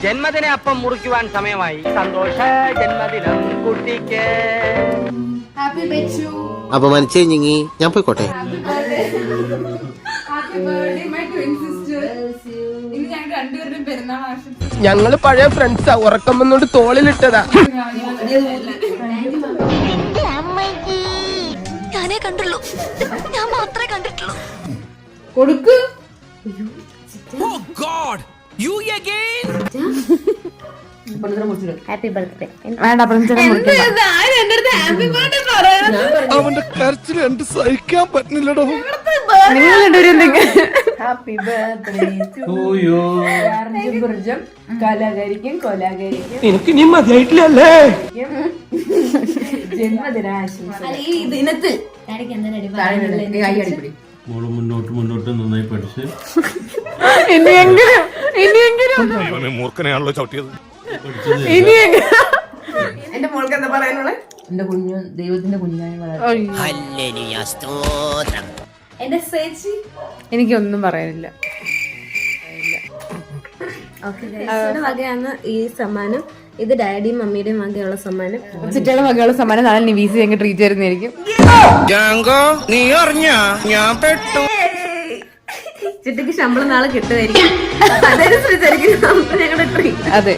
ജന്മദിന അപ്പം മുറിക്കുവാൻ സമയമായി. സന്തോഷ ജന്മദിനം കുട്ടിക്ക്. അപമാനിച്ചേ ഞങ്ങി, ഞാൻ പോയിക്കോട്ടെ. ഞങ്ങള് പഴയ ഫ്രണ്ട്സാ, ഉറക്കം വന്നോണ്ട് തോളിലിട്ടതാ. ഞാനേ കണ്ടുള്ളൂ, ഞാൻ മാത്രമേ കണ്ടിട്ടുള്ളൂ. കൊടുക്ക്. Happy birthday. അവന്റെ കരച്ചിൽ എനിക്ക് സഹിക്കാൻ പറ്റുന്നില്ലടോ. Happy birthday to you. കലാകരിക്കും കൊലാകരിക്കും. എനിക്ക് നീ മതിയായിട്ടില്ലല്ലേ? ജന്മദിനാശംസ. ഈ ദിനത്തിൽ മോള് മുന്നോട്ട് നന്നായി പഠിച്ച് മൂർഖനെയാണല്ലോ ചവിട്ടിയത്. എന്റെ മോൾക്ക് എന്താ പറയാനുള്ളത്? എന്റെ കുഞ്ഞു ദൈവത്തിന്റെ കുഞ്ഞായി വളർന്നു. എന്റെ ചേച്ചി, എനിക്കൊന്നും പറയാനില്ല. വകയാണ് ഈ സമ്മാനം. ഇത് ഡാഡിയും മമ്മിയുടെയും വകയുള്ള സമ്മാനം. ചിറ്റയുടെ വകയുള്ള സമ്മാനം നാളെ നിവീസ് ഞങ്ങൾ ട്രീറ്റ് തരുന്നതായിരിക്കും. നീ അറിഞ്ഞ ഞാൻ പെട്ടു. ചിറ്റയ്ക്ക് ശമ്പളം നാളെ കിട്ടുമായിരിക്കും. അതനുസരിച്ചായിരിക്കും ഞങ്ങളുടെ ട്രീറ്റ്. അതെ.